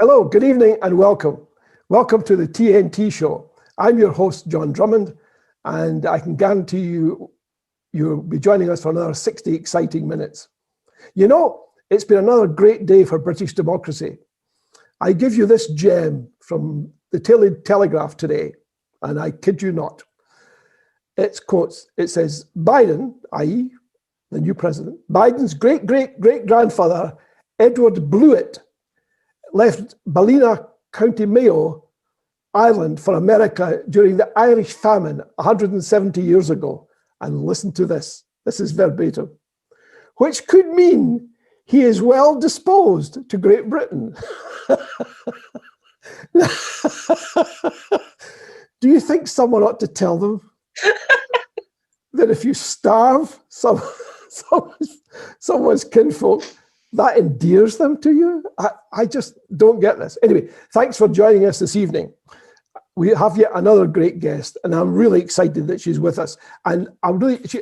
Hello, good evening and welcome. Welcome to the TNT Show. I'm your host, John Drummond, and I can guarantee you'll be joining us for another 60 exciting minutes. You know, it's been another great day for British democracy. I give you this gem from the Daily Telegraph today, and I kid you not. It quotes, it says, Biden, i.e. the new president, Biden's great-great-great-grandfather, Edward Blewett, left Ballina, County Mayo, Ireland for America during the Irish famine 170 years ago. And listen to this. This is verbatim. Which could mean he is well disposed to Great Britain. Do you think someone ought to tell them that if you starve someone's kinfolk, that endears them to you? I just don't get this. Anyway, thanks for joining us this evening. We have yet another great guest, and I'm really excited that she's with us. And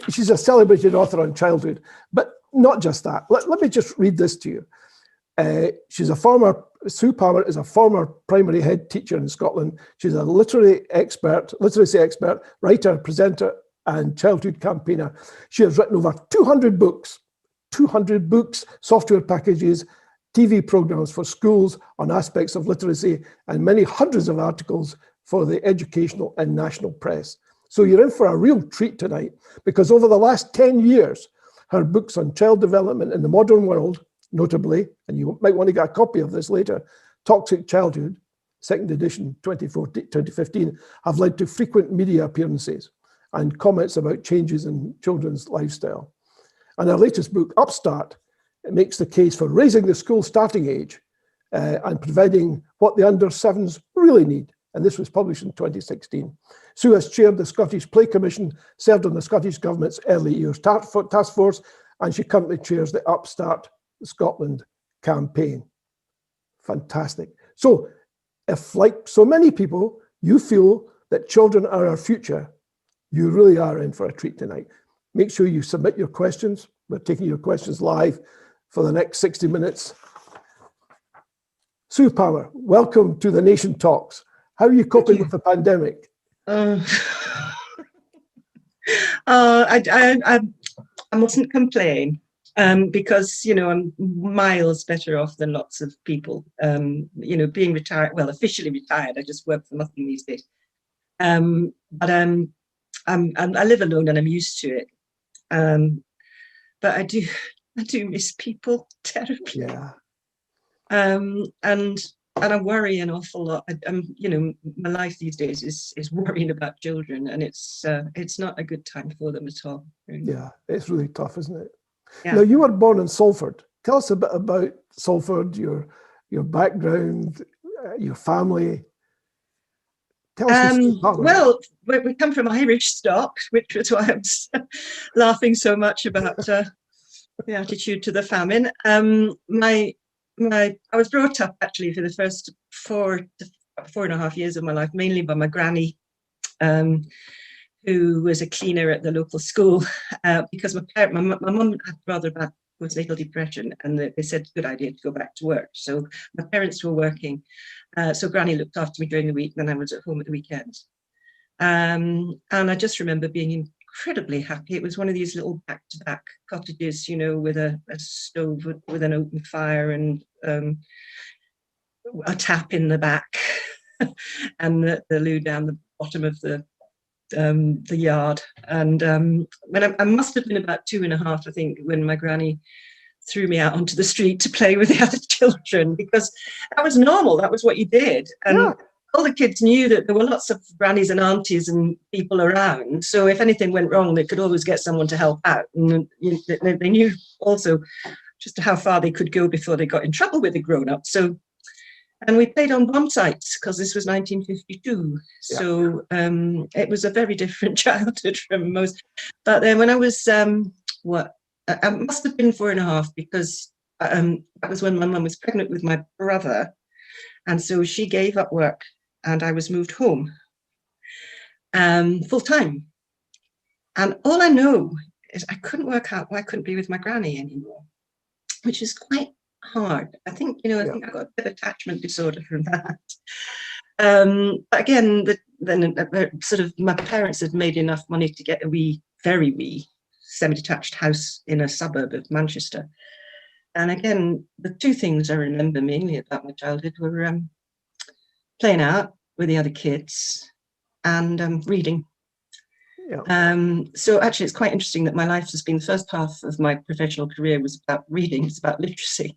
she's a celebrated author on childhood, but not just that. Let me just read this to you. Sue Palmer is a former primary head teacher in Scotland. She's a literacy expert, writer, presenter, and childhood campaigner. She has written over 200 books, software packages, TV programs for schools on aspects of literacy, and many hundreds of articles for the educational and national press. So you're in for a real treat tonight, because over the last 10 years, her books on child development in the modern world, notably, and you might want to get a copy of this later, Toxic Childhood, second edition, 2015, have led to frequent media appearances and comments about changes in children's lifestyle. And our latest book, Upstart, it makes the case for raising the school starting age and providing what the under-7s really need. And this was published in 2016. Sue has chaired the Scottish Play Commission, served on the Scottish Government's Early Years Task Force, and she currently chairs the Upstart Scotland campaign. Fantastic. So if, like so many people, you feel that children are our future, you really are in for a treat tonight. Make sure you submit your questions. We're taking your questions live for the next 60 minutes. Sue Palmer, welcome to The Nation Talks. How are you coping with the pandemic? I mustn't complain because, you know, I'm miles better off than lots of people. You know, being retired, well, officially retired, I just work for nothing these days. But I live alone and I'm used to it. But I do miss people terribly. Yeah. And I worry an awful lot. You know, my life these days is worrying about children, and it's not a good time for them at all. Really. Yeah, it's really tough, isn't it? Yeah. Now, you were born in Salford. Tell us a bit about Salford, your background, your family. Tell us. Well, we come from Irish stock, which was why I was laughing so much about the attitude to the famine. I was brought up actually for the first 4.5 years of my life, mainly by my granny, who was a cleaner at the local school, because my mum had rather bad postnatal depression, and they said good idea to go back to work. So my parents were working, so granny looked after me during the week, and then I was at home at the weekends. And I just remember being incredibly happy. It was one of these little back-to-back cottages, you know, with a stove with an open fire and a tap in the back and the loo down the bottom of the yard. And when I must have been about 2.5, I think, when my granny threw me out onto the street to play with the other children, because that was normal. That was what you did. And yeah. All the kids knew that there were lots of grannies and aunties and people around. So if anything went wrong, they could always get someone to help out. And they knew also just how far they could go before they got in trouble with the grown-ups. So, and we played on bomb sites because this was 1952. Yeah. So it was a very different childhood from most. But then when I was, I must have been 4.5, because that was when my mum was pregnant with my brother. And so she gave up work and I was moved home full time. And all I know is I couldn't work out why I couldn't be with my granny anymore, which is quite hard. I think, I Yeah. think I got a bit of attachment disorder from that. But again, then sort of my parents had made enough money to get a very wee semi-detached house in a suburb of Manchester. And again, the two things I remember mainly about my childhood were playing out with the other kids and reading. Yeah. So actually, it's quite interesting that my life has been, the first half of my professional career was about reading, it's about literacy,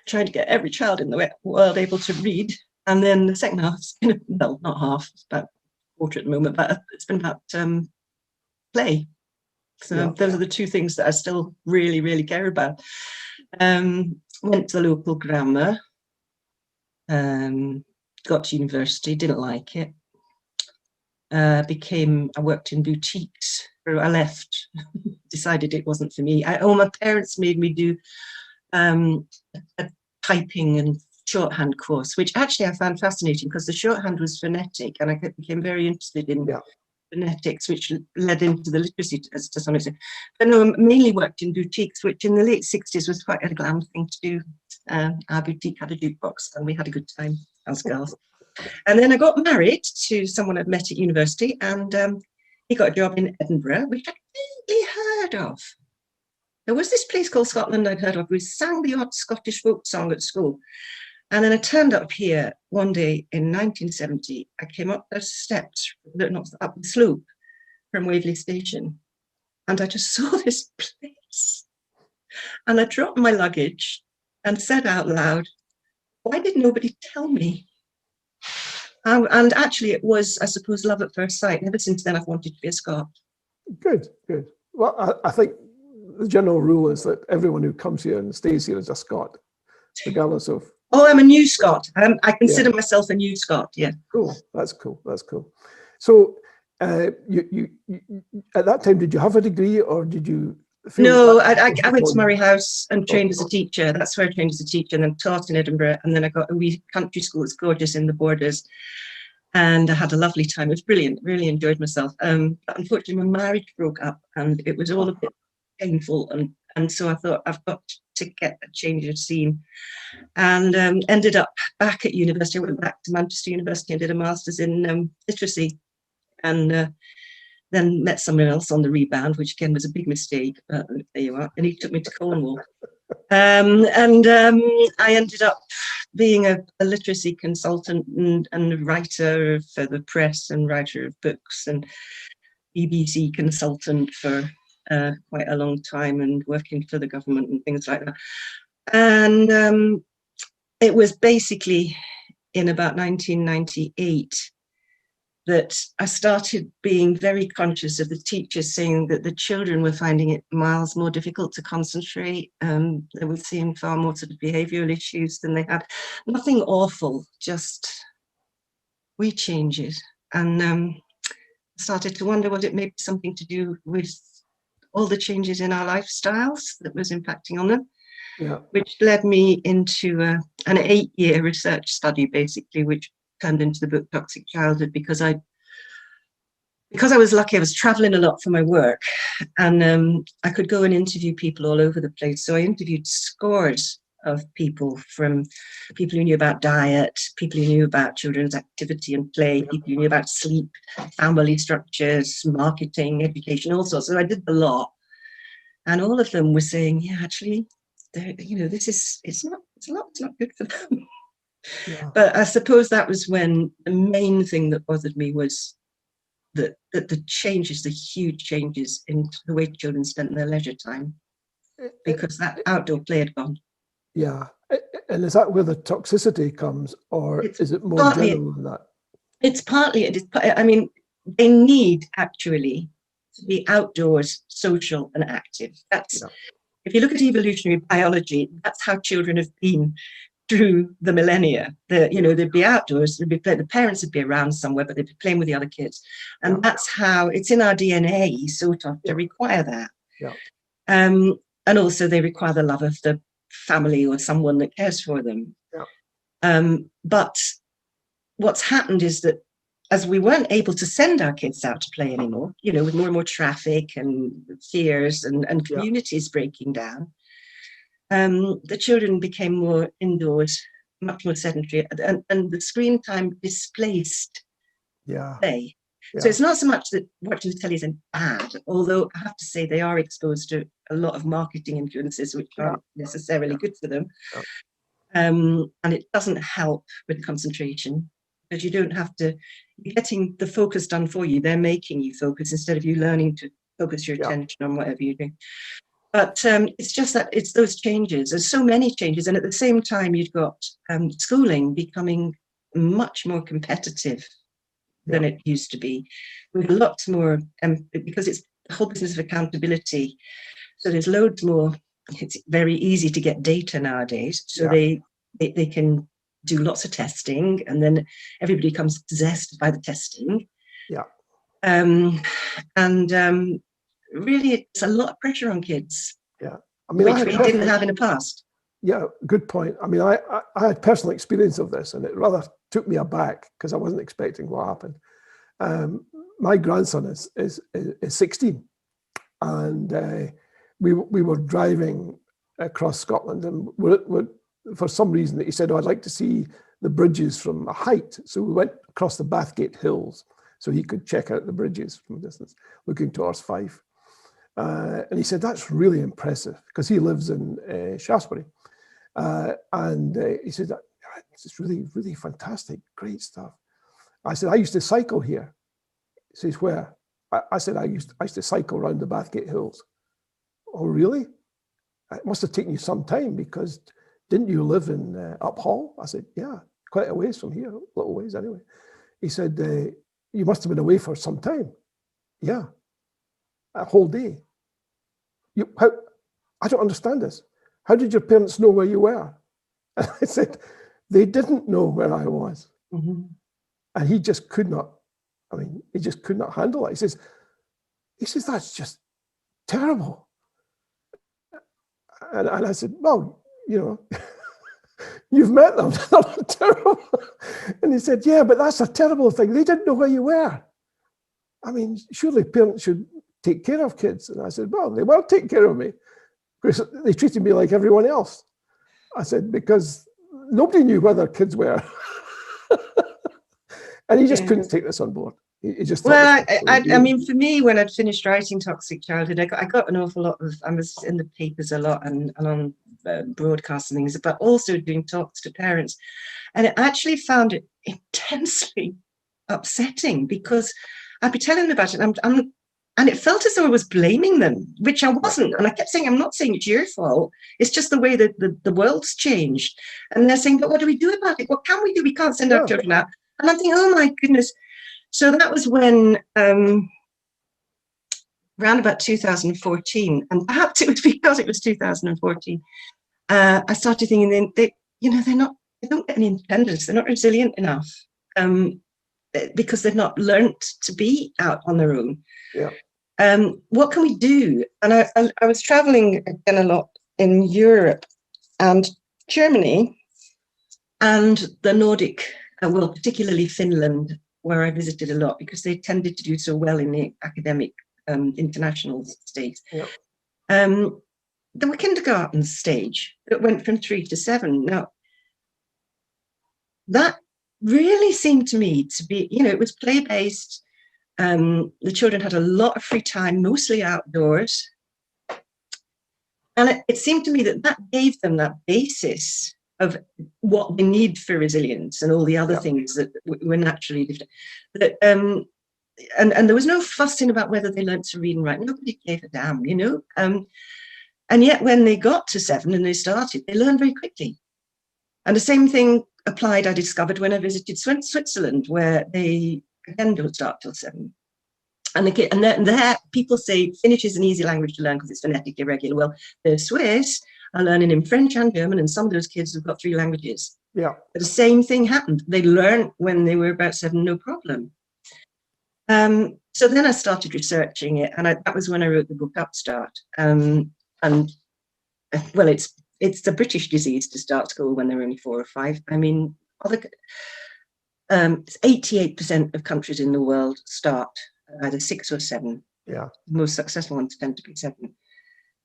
trying to get every child in the world able to read. And then the second half, well, not half, it's about a quarter at the moment, but it's been about play. So those are the two things that I still really, really care about. Went to the local grammar, got to university, didn't like it. I worked in boutiques. I left, decided it wasn't for me. My parents made me do a typing and shorthand course, which actually I found fascinating because the shorthand was phonetic, and I became very interested in phonetics, which led into the literacy to some extent. But no, I mainly worked in boutiques, which in the late 60s was quite a glam thing to do. Our boutique had a jukebox, and we had a good time as girls. And then I got married to someone I'd met at university, and he got a job in Edinburgh, which I'd vaguely heard of. There was this place called Scotland I'd heard of. We sang the odd Scottish folk song at school. And then I turned up here one day in 1970. I came up the steps, not up the slope from Waverley Station, and I just saw this place. And I dropped my luggage and said out loud, "Why did nobody tell me?" And actually, it was, I suppose, love at first sight. And ever since then, I've wanted to be a Scot. Good, good. Well, I think the general rule is that everyone who comes here and stays here is a Scot, regardless of. Oh, I'm a new Scot. I consider myself a new Scot. Yeah. Cool. That's cool. That's cool. So, you at that time, did you have a degree, or did you? No, I went to Murray House and trained as a teacher. That's where I trained as a teacher, and then taught in Edinburgh. And then I got a wee country school. It's gorgeous in the Borders, and I had a lovely time. It was brilliant. Really enjoyed myself. But unfortunately, my marriage broke up, and it was all a bit painful. And so I thought, I've got to get a change of scene, and ended up back at university. I went back to Manchester University and did a master's in literacy, and then met someone else on the rebound, which again was a big mistake, but there you are. And he took me to Cornwall. I ended up being a literacy consultant and writer for the press and writer of books and BBC consultant for quite a long time, and working for the government and things like that. And it was basically in about 1998 that I started being very conscious of the teachers saying that the children were finding it miles more difficult to concentrate. They were seeing far more sort of behavioural issues than they had. Nothing awful, just wee changes. And I started to wonder, was it maybe something to do with all the changes in our lifestyles that was impacting on them? Yeah. Which led me into an 8-year research study, basically, which turned into the book Toxic Childhood, because I was lucky. I was traveling a lot for my work, and I could go and interview people all over the place. So I interviewed scores of people, from people who knew about diet, people who knew about children's activity and play, people who knew about sleep, family structures, marketing, education, all sorts. So I did a lot, and all of them were saying, yeah, actually, it's not good for them. Yeah. But I suppose that was when the main thing that bothered me was that the huge changes in the way children spent their leisure time, because that outdoor play had gone. Yeah. And is that where the toxicity comes, or is it more general than that? It's partly, I mean, they need actually to be outdoors, social and active. That's, if you look at evolutionary biology, that's how children have been through the millennia. They'd be outdoors, they'd be playing, the parents would be around somewhere, but they'd be playing with the other kids. And that's how it's in our DNA, sort of, to require that. Yeah. And also they require the love of the family or someone that cares for them. Yeah. But what's happened is that as we weren't able to send our kids out to play anymore, with more and more traffic and fears and communities breaking down, the children became more indoors, much more sedentary, and the screen time displaced play. So it's not so much that watching the telly is bad, although I have to say they are exposed to a lot of marketing influences which aren't necessarily good for them. And it doesn't help with concentration, because you don't have to, you're getting the focus done for you. They're making you focus instead of you learning to focus your attention on whatever you're doing. But it's just that it's those changes. There's so many changes. And at the same time, you've got schooling becoming much more competitive than it used to be, with lots more, because it's the whole business of accountability. So there's loads more. It's very easy to get data nowadays. So they can do lots of testing, and then everybody becomes possessed by the testing. Really, it's a lot of pressure on kids. I mean, which we didn't have in the past. Good point. I mean, I had personal experience of this, and it rather took me aback because I wasn't expecting what happened. My grandson is 16, and we were driving across Scotland, and we're, for some reason he said, "Oh, I'd like to see the bridges from a height." So we went across the Bathgate Hills so he could check out the bridges from a distance, looking towards Fife. And he said, "That's really impressive," because he lives in Shaftesbury. And he said, "It's really, really fantastic, great stuff." I said, "I used to cycle here." He says, "Where?" I said, I used to cycle around the Bathgate Hills." "Oh, really? It must have taken you some time, because didn't you live in Uphall?" I said, "Yeah, quite a ways from here, a little ways anyway." He said, "You must have been away for some time." "Yeah, a whole day." I don't understand this. "How did your parents know where you were?" And I said, "They didn't know where I was." And he just could not, he just could not handle it. He says, "That's just terrible." And I said, "Well, you've met them, they're not terrible." And he said, "Yeah, but that's a terrible thing. They didn't know where you were. I mean, surely parents should take care of kids." And I said, "Well, they will take care of me, because they treated me like everyone else." I said, "Because nobody knew where their kids were." And he just couldn't take this on board. He just I mean, for me, when I'd finished writing Toxic Childhood, I got an awful lot of, I was in the papers a lot and on broadcasts and things, but also doing talks to parents. And I actually found it intensely upsetting, because I'd be telling them about it, and it felt as though I was blaming them, which I wasn't. And I kept saying, "I'm not saying it's your fault. It's just the way that the world's changed." And they're saying, "But what do we do about it? What can we do? We can't send our children out." And I'm thinking, oh my goodness. So that was when, around about 2014, and perhaps it was because it was 2014, I started thinking, they don't get any independence. They're not resilient enough, because they've not learnt to be out on their own. What can we do? And I was traveling again a lot in Europe and Germany and the Nordic, well, particularly Finland, where I visited a lot, because they tended to do so well in the academic international stage. There were kindergarten stage that went from 3 to 7. Now, that really seemed to me to be, it was play-based. The children had a lot of free time, mostly outdoors. And it seemed to me that gave them that basis of what they need for resilience and all the other things that were naturally different. And there was no fussing about whether they learned to read and write. Nobody gave a damn, And yet when they got to 7 and they started, they learned very quickly. And the same thing applied, I discovered, when I visited Switzerland, where they again don't start till 7. And there people say Finnish is an easy language to learn because it's phonetically irregular. Well, the Swiss are learning in French and German, and some of those kids have got 3 languages. But the same thing happened. They learned when they were about 7, no problem. So then I started researching it, and that was when I wrote the book Upstart. Well, it's a British disease to start school when they're only 4 or 5. I mean, 88% of countries in the world start either 6 or 7. The most successful ones tend to be 7.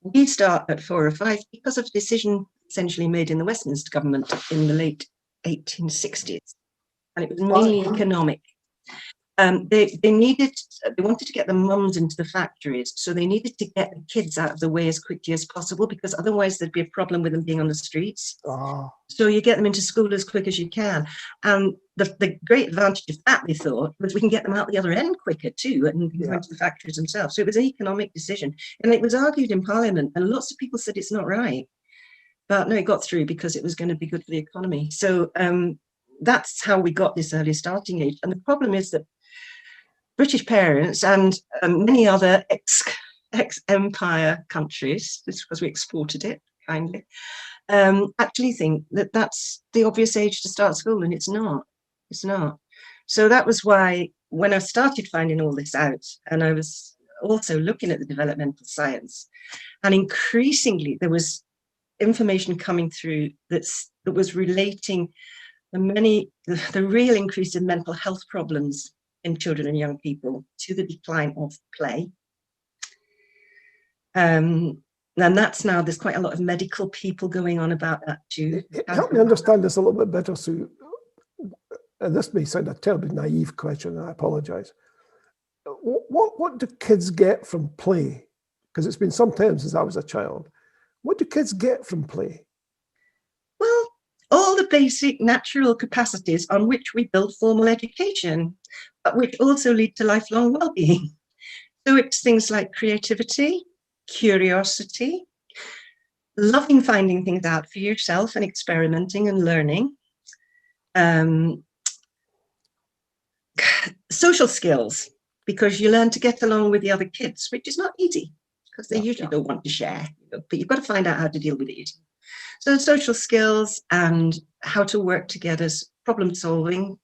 we start at 4 or 5 because of a decision essentially made in the Westminster government in the late 1860s, and it was mainly economic. They wanted to get the mums into the factories, so they needed to get the kids out of the way as quickly as possible, because otherwise there'd be a problem with them being on the streets. So you get them into school as quick as you can. And the great advantage of that, they thought, was we can get them out the other end quicker too, and go into the factories themselves. So it was an economic decision, and it was argued in Parliament, and lots of people said it's not right. But no, it got through because it was going to be good for the economy. So that's how we got this early starting age. And the problem is that British parents and many other ex-empire countries, just because we exported it kindly, actually think that that's the obvious age to start school, and it's not. It's not. So that was why when I started finding all this out, and I was also looking at the developmental science, and increasingly there was information coming through that was relating the real increase in mental health problems in children and young people to the decline of play. And that's now, there's quite a lot of medical people going on about that too. Help me understand this a little bit better, Sue. And this may sound a terribly naive question, and I apologize. What do kids get from play? Because it's been some time since I was a child. What do kids get from play? Well, all the basic natural capacities on which we build formal education, but which also lead to lifelong well-being. So it's things like creativity, curiosity, loving finding things out for yourself and experimenting and learning, social skills, because you learn to get along with the other kids, which is not easy because they usually don't want to share, but you've got to find out how to deal with it. So social skills and how to work together, problem solving,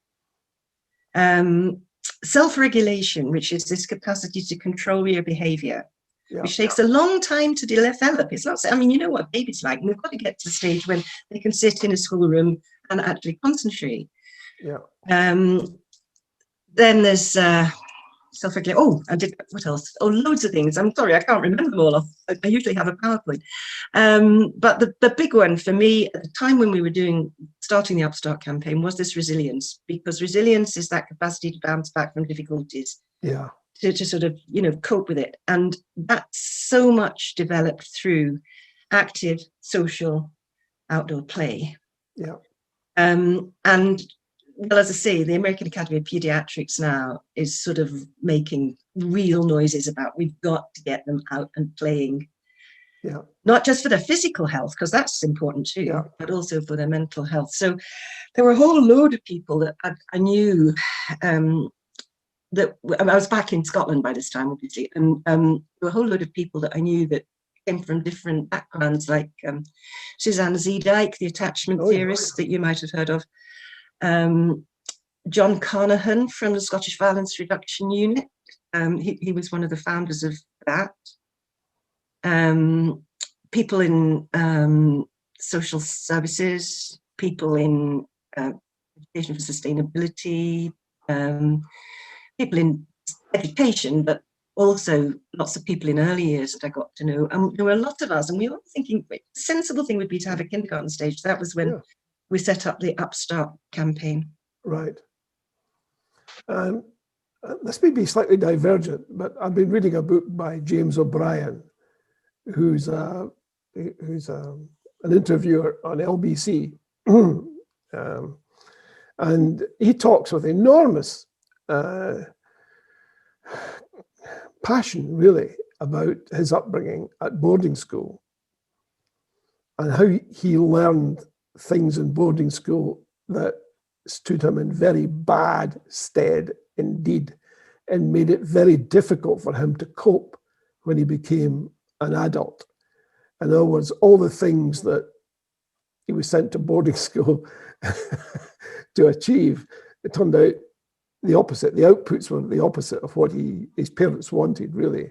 self-regulation, which is this capacity to control your behavior, which takes a long time to develop. It's not, I mean, you know what babies like, and they've got to get to the stage when they can sit in a schoolroom and actually concentrate. Then there's self-regulation. Oh, what else? Oh, loads of things. I'm sorry, I can't remember them all. I usually have a PowerPoint. But the big one for me at the time when we were starting the Upstart campaign was this resilience, because resilience is that capacity to bounce back from difficulties. To sort of, cope with it. And that's so much developed through active social outdoor play. And well, as I say, the American Academy of Pediatrics now is sort of making real noises about we've got to get them out and playing. Not just for their physical health, because that's important too, but also for their mental health. So there were a whole load of people that I knew, that I was back in Scotland by this time, obviously, and there were a whole load of people that I knew that came from different backgrounds, like Suzanne Zeedyk, the attachment theorist that you might have heard of, John Carnahan from the Scottish Violence Reduction Unit. He was one of the founders of that. People in social services, people in education for sustainability, people in education, but also lots of people in early years that I got to know. And there were a lot of us, and we were thinking the sensible thing would be to have a kindergarten stage. That was when we set up the Upstart campaign. Right. This may be slightly divergent, but I've been reading a book by James O'Brien, who's an interviewer on LBC. And he talks with enormous passion, really, about his upbringing at boarding school and how he learned things in boarding school that stood him in very bad stead indeed, and made it very difficult for him to cope when he became an adult. In other words, all the things that he was sent to boarding school to achieve, it turned out the opposite. The outputs were the opposite of what his parents wanted, really.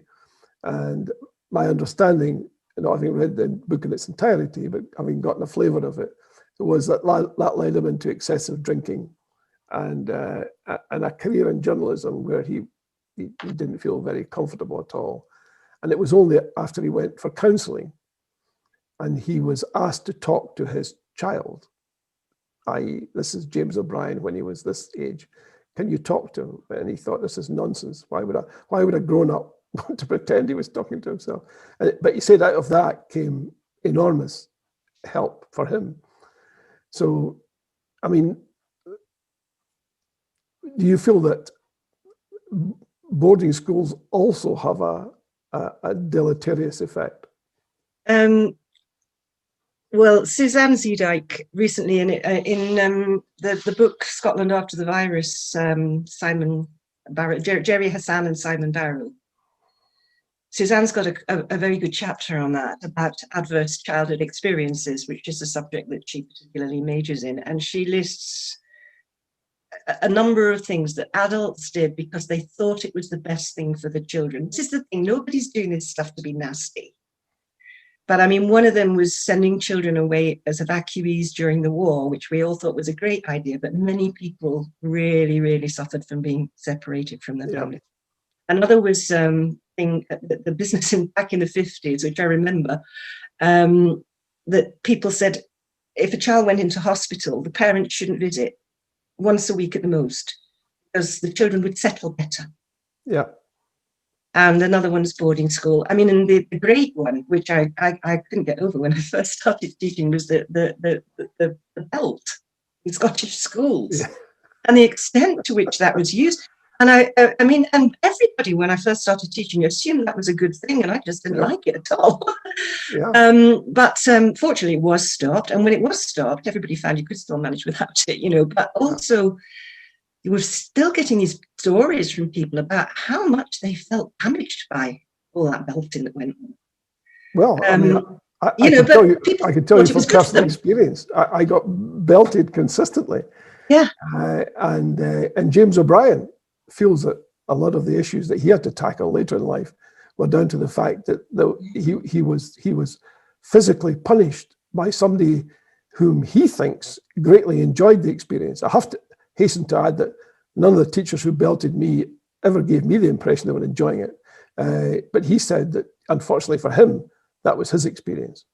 And my understanding, not having read the book in its entirety, but having gotten a flavour of it, was that led him into excessive drinking and a career in journalism where he didn't feel very comfortable at all. And it was only after he went for counselling and he was asked to talk to his child, i.e., this is James O'Brien when he was this age. Can you talk to him? And he thought, this is nonsense. Why would a grown-up want to pretend he was talking to himself? But he said out of that came enormous help for him. So, I mean, do you feel that boarding schools also have a deleterious effect? Well, Suzanne Zeedyk recently in the book Scotland After the Virus, Simon Barrow, Jerry Hassan and Simon Barrow. Suzanne's got a very good chapter on that, about adverse childhood experiences, which is a subject that she particularly majors in. And she lists a number of things that adults did because they thought it was the best thing for the children. This is the thing, nobody's doing this stuff to be nasty. But I mean, one of them was sending children away as evacuees during the war, which we all thought was a great idea, but many people really, really suffered from being separated from their families. Another was the business back in the 50s, which I remember, that people said if a child went into hospital, the parents shouldn't visit once a week at the most, because the children would settle better. Yeah. And another one's boarding school. I mean, and the great one, which I couldn't get over when I first started teaching, was the belt in Scottish schools, and the extent to which that was used. And I mean, and everybody, when I first started teaching, assumed that was a good thing, and I just didn't like it at all. But fortunately, it was stopped. And when it was stopped, everybody found you could still manage without it, you know. But also, you were still getting these stories from people about how much they felt damaged by all that belting that went on. Well, I mean, I can tell you from personal experience, I got belted consistently. Yeah. And James O'Brien feels that a lot of the issues that he had to tackle later in life were down to the fact that he was physically punished by somebody whom he thinks greatly enjoyed the experience. I have to hasten to add that none of the teachers who belted me ever gave me the impression they were enjoying it. But he said that, unfortunately for him, that was his experience,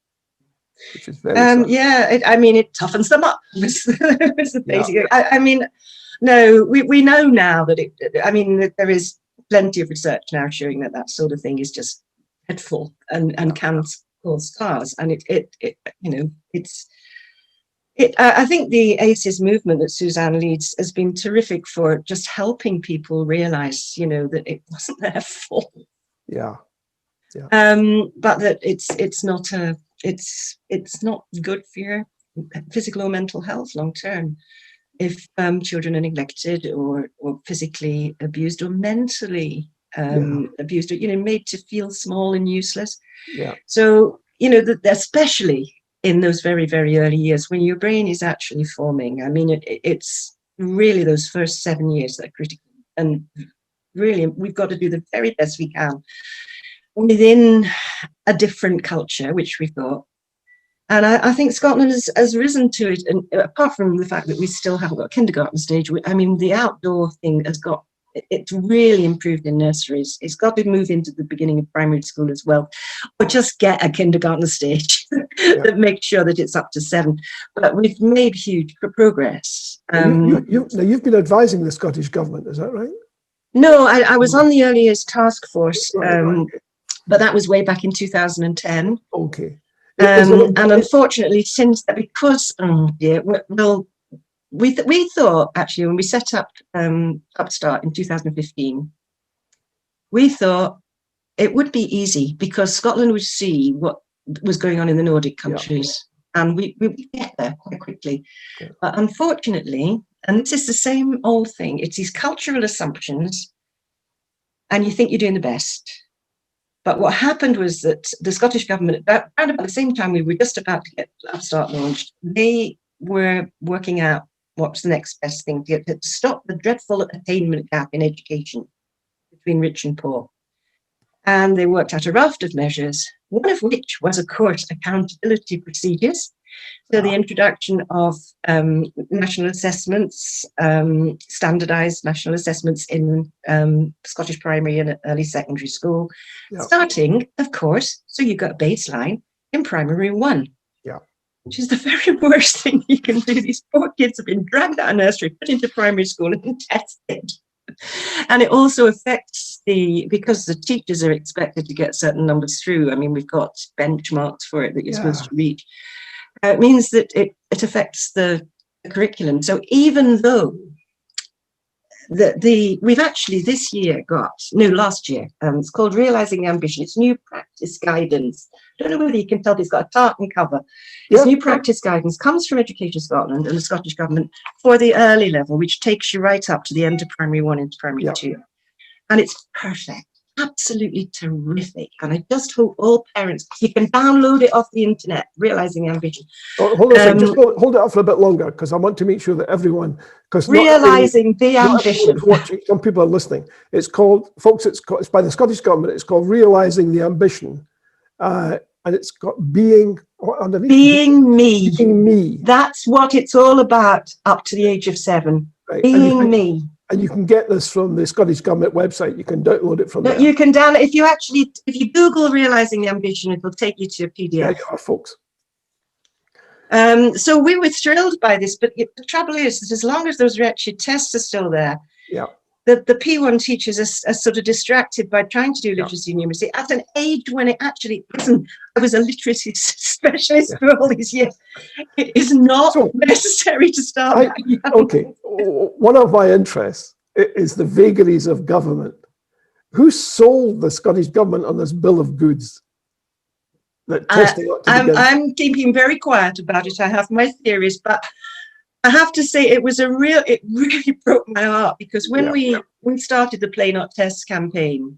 which is very sad. Yeah, I mean, it toughens them up. Was the basic. I mean, no, we know now that there is plenty of research now showing that that sort of thing is just dreadful and can cause scars. And I think the ACEs movement that Suzanne leads has been terrific for just helping people realize, you know, that it wasn't their fault. Yeah. But that it's not good for your physical or mental health long term if children are neglected or physically abused or mentally abused, or, you know, made to feel small and useless. Yeah. So, you know, especially in those very, very early years when your brain is actually forming. I mean, it's really those first 7 years that are critical. And really, we've got to do the very best we can within a different culture, which we've got. And I think Scotland has risen to it. And apart from the fact that we still haven't got a kindergarten stage, I mean, the outdoor thing it's really improved in nurseries. It's got to move into the beginning of primary school as well, or just get a kindergarten stage that makes sure that it's up to 7. But we've made huge progress. You've been advising the Scottish government, is that right? No, I was on the early years task force, but that was way back in 2010. Okay. And unfortunately, since that, because we thought, actually, when we set up Upstart in 2015, we thought it would be easy because Scotland would see what was going on in the Nordic countries, and we get there quite quickly. Yeah. But unfortunately, and this is the same old thing, it's these cultural assumptions, and you think you're doing the best. But what happened was that the Scottish government, around about the same time we were just about to get Upstart launched, they were working out what's the next best thing to stop the dreadful attainment gap in education between rich and poor. And they worked out a raft of measures, one of which was, of course, accountability procedures. So the introduction of national assessments, standardised national assessments in Scottish primary and early secondary school, starting, of course, so you've got a baseline in primary 1. Yeah. Which is the very worst thing you can do. These poor kids have been dragged out of nursery, put into primary school and tested. And it also affects because the teachers are expected to get certain numbers through. I mean, we've got benchmarks for it that you're supposed to reach. It means that it affects the curriculum. So even though we've actually this year last year, it's called Realising Ambition. It's new practice guidance. I don't know whether you can tell, it's got a tartan cover. It's new practice guidance, comes from Education Scotland and the Scottish Government for the early level, which takes you right up to the end of primary 1 into primary 2. And it's perfect, absolutely terrific. And I just hope all parents, you can download it off the internet, Realising Ambition. Hold on a second, just hold it up for a bit longer, because I want to make sure that everyone, because Realising the Ambition. Some people are listening. It's called, folks, it's by the Scottish Government, it's called Realising the Ambition. And it's got being underneath. Being me. Being me. That's what it's all about up to the age of 7. Right. Being me. And you can get this from the Scottish Government website. You can download it from there. You can download, if you Google Realising the Ambition, it will take you to a PDF. There you are, folks. So we were thrilled by this, but the trouble is that as long as those Rèidio tests are still there, the P1 teachers are sort of distracted by trying to do literacy and numeracy at an age when it actually isn't. I was a literacy specialist for all these years. It is not necessary to start. Okay, one of my interests is the vagaries of government. Who sold the Scottish Government on this bill of goods? That testing ought to begin? I'm keeping very quiet about it. I have my theories, but I have to say it really broke my heart, because when we started the Play Not Test campaign,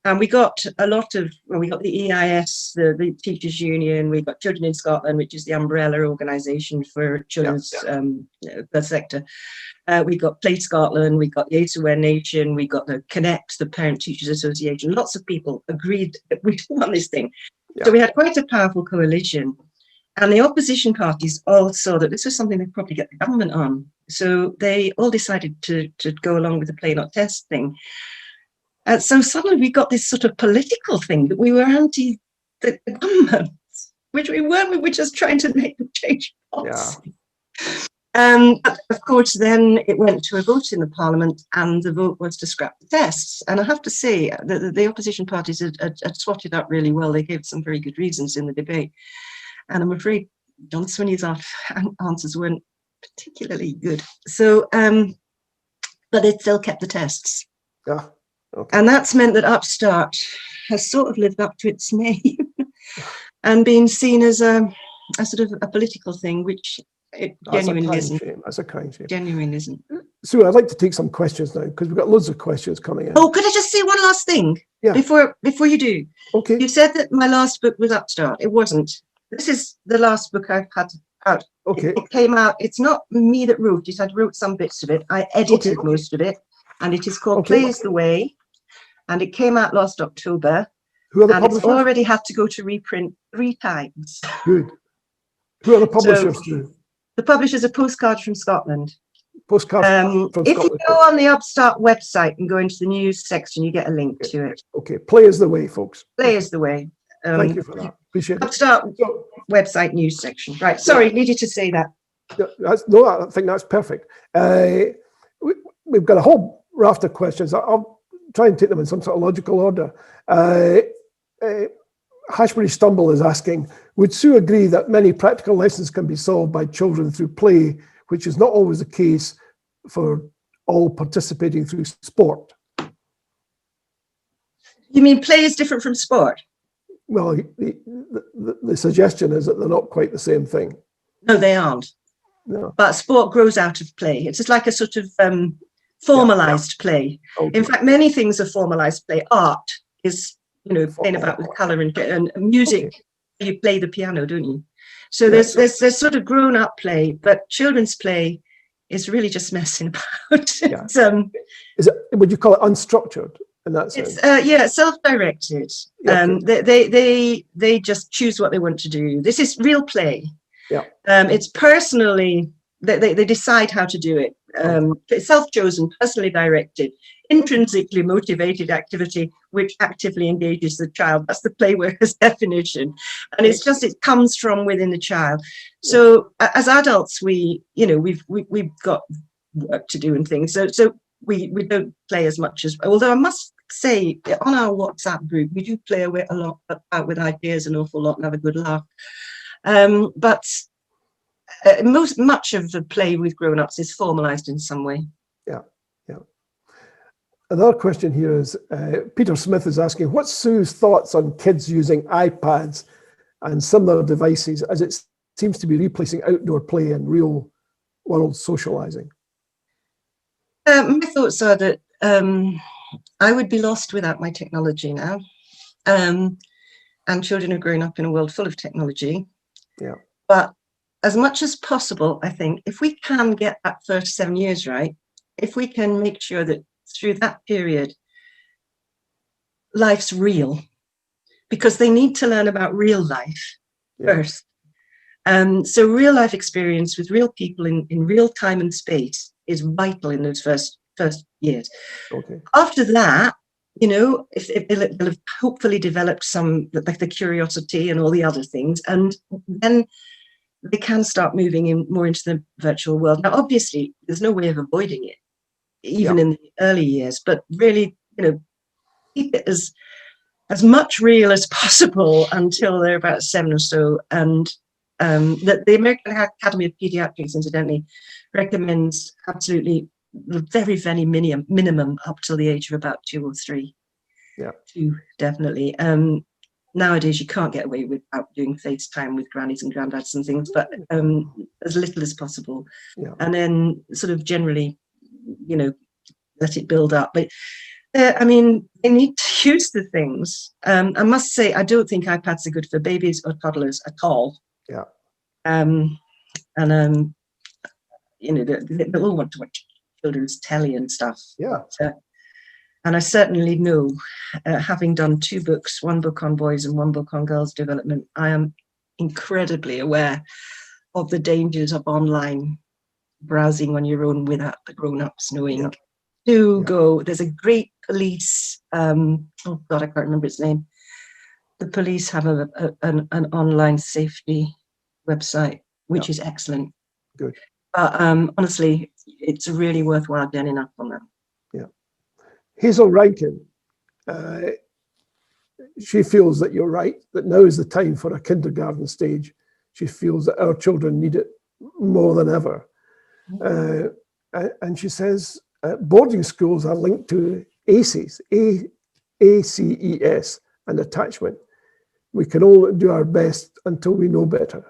and we got a lot of, we got the EIS, the Teachers Union, we got Children in Scotland, which is the umbrella organisation for children's sector. We got Play Scotland, we got the ASON Nation, we got the Connect, the Parent Teachers Association. Lots of people agreed that we want this thing. So we had quite a powerful coalition. And the opposition parties all saw that this was something they'd probably get the government on. So they all decided to go along with the Play Not Test thing. So suddenly we got this sort of political thing that we were anti the government, which we weren't. We were just trying to make them change policy. But of course, then it went to a vote in the Parliament, and the vote was to scrap the tests. And I have to say that the opposition parties had swatted up really well. They gave some very good reasons in the debate. And I'm afraid John Swinney's answers weren't particularly good. So, but they still kept the tests. Yeah. Okay. And that's meant that Upstart has sort of lived up to its name and been seen as a sort of a political thing, which it genuinely isn't. That's a kind shame. Genuinely isn't. Sue, I'd like to take some questions now, because we've got loads of questions coming in. Oh, could I just say one last thing before you do? Okay. You said that my last book was Upstart. It wasn't. This is the last book I've had out. Okay. It came out. It's not me that wrote it. I wrote some bits of it. I edited most of it. And it is called Play is the Way. And it came out last October. Who are the and publishers? It's already had to go to reprint 3 times. Good. Who are the publishers? The publishers are Postcards from Scotland. Postcards from Scotland. If you go on the Upstart website and go into the news section, you get a link to it. Okay. Play is the Way, folks. Play is the Way. Thank you for that. Appreciate it. Upstart website news section. Right. Sorry, needed to say that. No, I think that's perfect. We've got a whole raft of questions. I'll try and take them in some sort of logical order. Hashbury Stumble is asking, would Sue agree that many practical lessons can be solved by children through play, which is not always the case for all participating through sport? You mean play is different from sport? Well, the suggestion is that they're not quite the same thing. No, they aren't. No. But sport grows out of play. It's just like a sort of formalized play. Okay. In fact, many things are formalized play. Art is, playing about with color and music. Okay. You play the piano, don't you? So there's sort of grown up play, but children's play is really just messing about. Yeah. Is it? Would you call it unstructured? In that sense? It's self-directed. Okay. They just choose what they want to do. This is real play. Yeah. It's personally, they decide how to do it. It's self-chosen, personally directed, intrinsically motivated activity which actively engages the child. That's the play worker's definition, and it's just, it comes from within the child. So as adults, we've got work to do and things. So we don't play as much as, although I must say on our WhatsApp group we do play a lot about with ideas, an awful lot, and have a good laugh. But much of the play with grown-ups is formalized in some way. Yeah. Another question here is, Peter Smith is asking, what's Sue's thoughts on kids using iPads and similar devices, as it seems to be replacing outdoor play and real world socializing? My thoughts are that I would be lost without my technology now. And children are growing up in a world full of technology. Yeah. But as much as possible, I think, if we can get that first 7 years right, if we can make sure that through that period, life's real, because they need to learn about real life first. So real life experience with real people in real time and space is vital in those first years. Okay. After that, if they'll have hopefully developed some, like the curiosity and all the other things, and then they can start moving in more into the virtual world. Now, obviously, there's no way of avoiding it, even in the early years, but really, keep it as much real as possible until they're about 7 or so. And that the American Academy of Pediatrics, incidentally, recommends absolutely the very, very minimum up till the age of about 2 or 3. Yeah. 2, definitely. Nowadays, you can't get away without doing FaceTime with grannies and granddads and things, but as little as possible. Yeah. And then sort of generally, let it build up. But I mean, they need to use the things. I must say, I don't think iPads are good for babies or toddlers at all. Yeah. They'll all want to watch children's telly and stuff. Yeah. And I certainly know, having done 2 books, 1 book on boys and 1 book on girls' development, I am incredibly aware of the dangers of online browsing on your own without the grown-ups knowing. Go. There's a great police, oh God, I can't remember its name. The police have an online safety website, which is excellent. Good. But honestly, it's really worthwhile getting up on that. Yeah. Hazel Rankin, she feels that you're right, that now is the time for a kindergarten stage. She feels that our children need it more than ever. And she says boarding schools are linked to ACEs, ACES, and attachment. We can all do our best until we know better.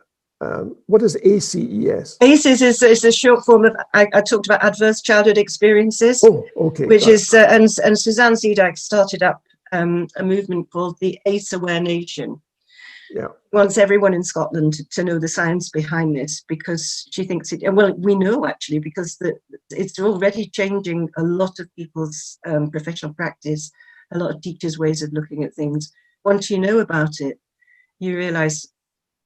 What is ACES? ACES is a short form of, I talked about adverse childhood experiences. Oh, okay. Which is, and Suzanne Zedek started up a movement called the ACE Aware Nation. Yeah. Wants everyone in Scotland to know the science behind this, because she thinks it, well, we know actually, because it's already changing a lot of people's professional practice, a lot of teachers' ways of looking at things. Once you know about it, you realize,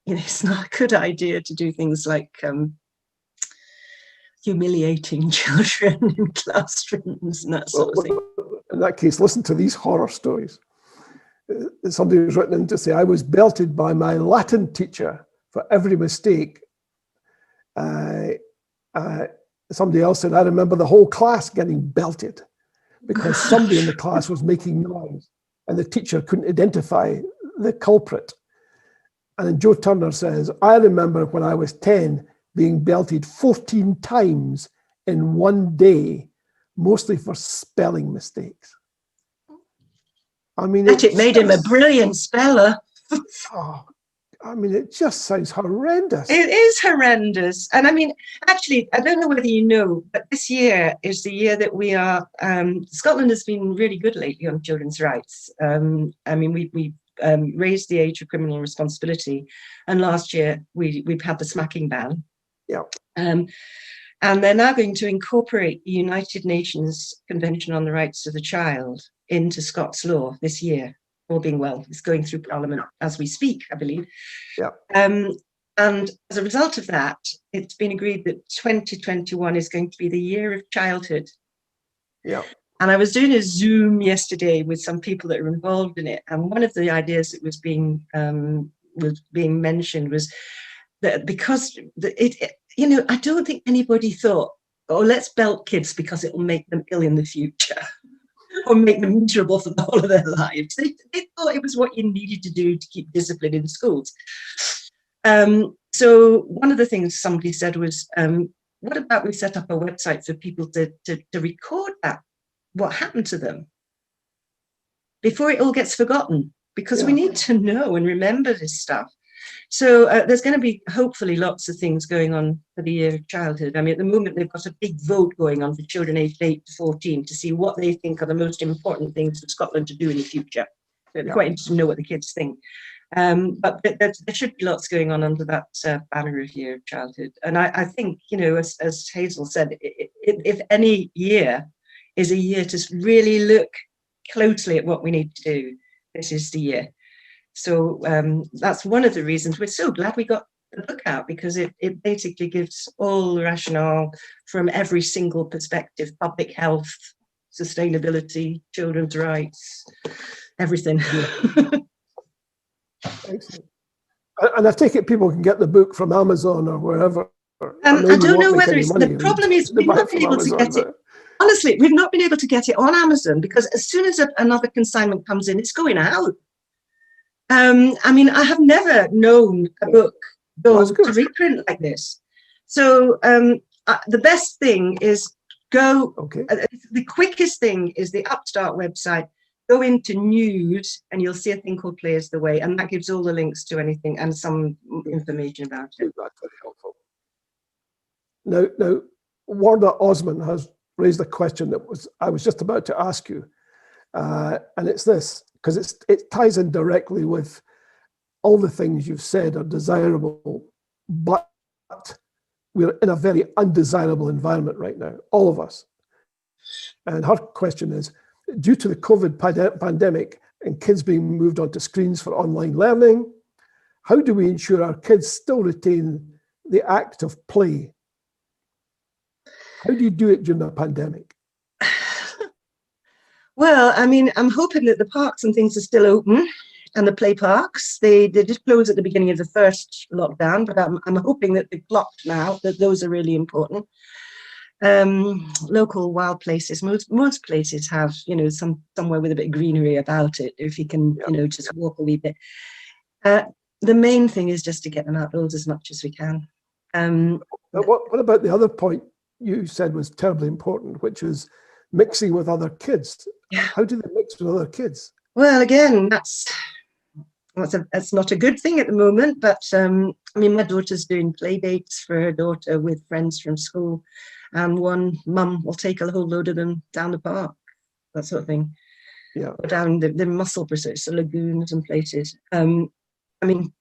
it's not a good idea to do things like humiliating children in classrooms and that sort of thing. In that case, listen to these horror stories. Somebody was written in to say, I was belted by my Latin teacher for every mistake. Somebody else said, I remember the whole class getting belted because somebody in the class was making noise and the teacher couldn't identify the culprit. And then Joe Turner says, I remember when I was 10 being belted 14 times in one day, mostly for spelling mistakes. I mean, it made him a brilliant speller. I mean, it just sounds horrendous. It is horrendous. And I mean, actually, I don't know whether you know, but this year is the year that we are, Scotland has been really good lately on children's rights. I mean, we raised the age of criminal responsibility. And last year, we've had the smacking ban. Yeah. And they're now going to incorporate the United Nations Convention on the Rights of the Child into Scots law this year. All being well, it's going through Parliament as we speak, I believe. Yeah. And as a result of that, it's been agreed that 2021 is going to be the year of childhood. Yeah. And I was doing a Zoom yesterday with some people that are involved in it. And one of the ideas that was being mentioned was that because I don't think anybody thought, oh, let's belt kids because it will make them ill in the future or make them miserable for the whole of their lives. They thought it was what you needed to do to keep discipline in schools. So one of the things somebody said was, what about we set up a website for people to record that, what happened to them before it all gets forgotten, because we need to know and remember this stuff. So there's going to be hopefully lots of things going on for the year of childhood. I mean, at the moment, they've got a big vote going on for children aged 8 to 14 to see what they think are the most important things for Scotland to do in the future. So it'd be quite interesting to know what the kids think. But there should be lots going on under that banner of year of childhood. And I think, as Hazel said, if any year is a year to really look closely at what we need to do, this is the year. So that's one of the reasons we're so glad we got the book out, because it basically gives all the rationale from every single perspective: public health, sustainability, children's rights, everything. Excellent. And I take it people can get the book from Amazon or wherever. I don't know whether it's the problem is we've not been able to get it. Honestly, we've not been able to get it on Amazon, because as soon as another consignment comes in, it's going out. I mean, I have never known a book go to reprint like this. So the best thing is go. Okay. The quickest thing is the Upstart website. Go into news and you'll see a thing called Players the Way, and that gives all the links to anything and some information about it. That's very helpful. Now, Warda Osman has raised a question that I was just about to ask you, and it's this, because it ties in directly with all the things you've said are desirable, but we're in a very undesirable environment right now, all of us. And her question is, due to the COVID pandemic and kids being moved onto screens for online learning, how do we ensure our kids still retain the act of play? How do you do it during the pandemic? Well, I mean, I'm hoping that the parks and things are still open, and the play parks. They did close at the beginning of the first lockdown, but I'm hoping that they've blocked now, that those are really important. Local wild places, most places have, somewhere with a bit of greenery about it, if you can, just walk a wee bit. The main thing is just to get them outdoors as much as we can. What about the other point you said was terribly important, which is mixing with other kids? How do they mix with other kids? Well, again, that's not a good thing at the moment, but I mean, my daughter's doing play dates for her daughter with friends from school, and one mum will take a whole load of them down the park, that sort of thing. Yeah. Or down the mussel pursuits, the lagoons and places. I mean,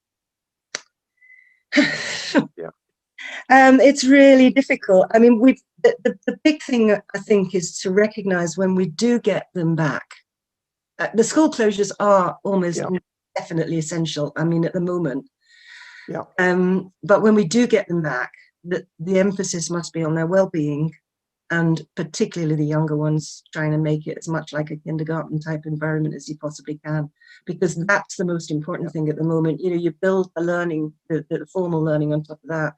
yeah. It's really difficult. I mean, the big thing, I think, is to recognise when we do get them back. The school closures are almost definitely essential. I mean, at the moment. Yeah. But when we do get them back, the emphasis must be on their well-being, and particularly the younger ones, trying to make it as much like a kindergarten type environment as you possibly can, because that's the most important thing at the moment. You build the learning, the formal learning on top of that.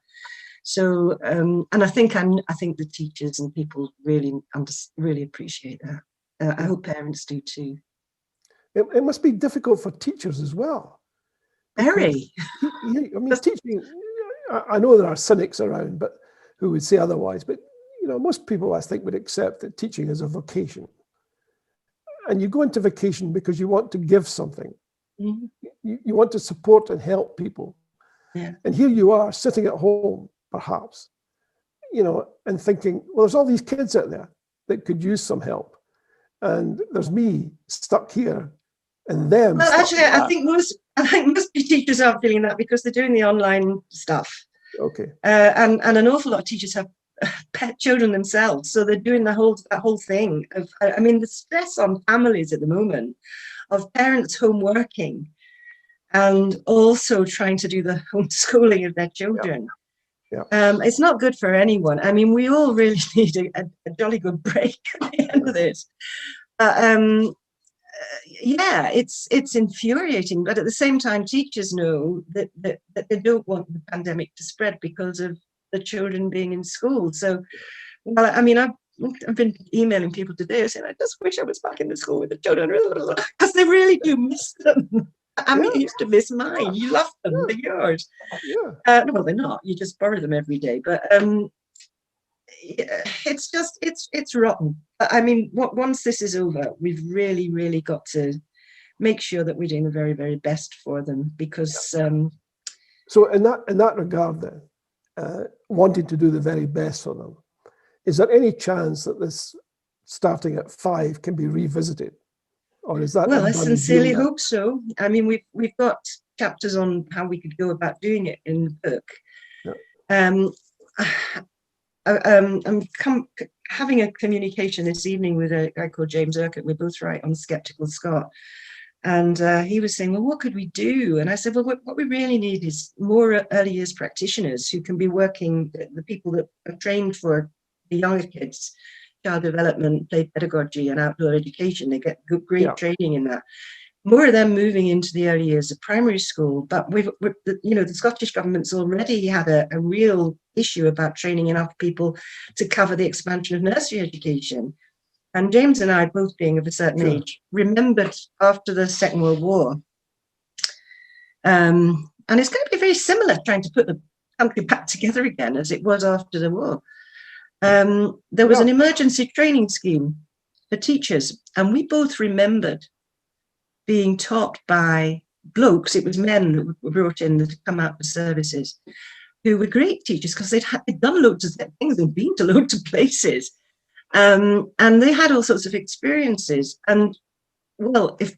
So, and I think the teachers and people really appreciate that. I hope parents do too. It must be difficult for teachers as well. Very. I mean, teaching. I know there are cynics around, but who would say otherwise. But most people, I think, would accept that teaching is a vocation. And you go into vocation because you want to give something. Mm-hmm. You want to support and help people. Yeah. And here you are sitting at home, perhaps, and thinking, well, there's all these kids out there that could use some help. And there's me stuck here and them. Well, actually, I think most teachers are feeling that because they're doing the online stuff. Okay. And an awful lot of teachers have pet children themselves, so they're doing that whole thing of, I mean, the stress on families at the moment of parents home working and also trying to do the homeschooling of their children. Yeah. It's not good for anyone. I mean, we all really need a jolly good break at the end of this. Yeah, it's infuriating, but at the same time, teachers know that they don't want the pandemic to spread because of the children being in school. So, well, I mean, I've been emailing people today saying, I just wish I was back in the school with the children, because they really do miss them. I mean, I used to miss mine. You love them, they're yours. Yeah. No, well, they're not. You just borrow them every day. But it's just, it's rotten. I mean, once this is over, we've really, really got to make sure that we're doing the very, very best for them, because. So in that regard, then, wanting to do the very best for them, is there any chance that this starting at 5 can be revisited? Or is that? Well, I sincerely hope so. I mean, we've got chapters on how we could go about doing it in the book. Yeah. I'm having a communication this evening with a guy called James Urquhart. We both write on Skeptical Scot. And he was saying, well, what could we do? And I said, well, what we really need is more early years practitioners who can be working, the people that are trained for the younger kids, child development, play pedagogy and outdoor education. They get great training in that. More of them moving into the early years of primary school. But the Scottish government's already had a real issue about training enough people to cover the expansion of nursery education. And James and I, both being of a certain age, remembered after the Second World War. And it's going to be very similar trying to put the country back together again as it was after the war. There was an emergency training scheme for teachers, and we both remembered being taught by blokes. It was men that were brought in to come out for services, who were great teachers because they'd done loads of things, they'd been to loads of places, and they had all sorts of experiences. And well, if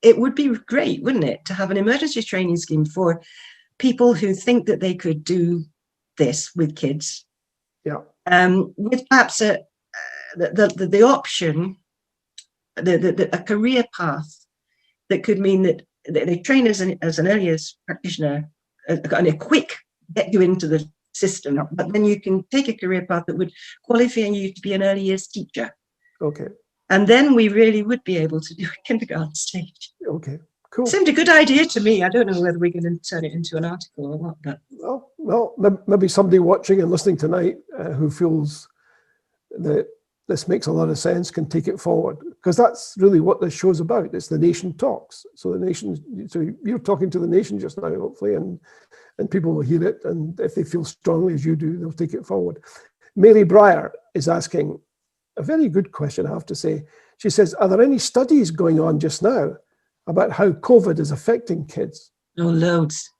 it would be great, wouldn't it, to have an emergency training scheme for people who think that they could do this with kids. With perhaps the option, a career path that could mean that they train as an early years practitioner and a quick get you into the system, but then you can take a career path that would qualify you to be an early years teacher. Okay. And then we really would be able to do a kindergarten stage. Okay. Cool. Seemed a good idea to me. I don't know whether we're going to turn it into an article or what, but well, maybe somebody watching and listening tonight who feels that this makes a lot of sense can take it forward, because that's really what this show's about. It's the nation talks. So the nation. So you're talking to the nation just now, hopefully, and people will hear it, and if they feel strongly as you do, they'll take it forward. Mary Breyer is asking a very good question, I have to say. She says, "Are there any studies going on just now about how COVID is affecting kids?" Oh, loads.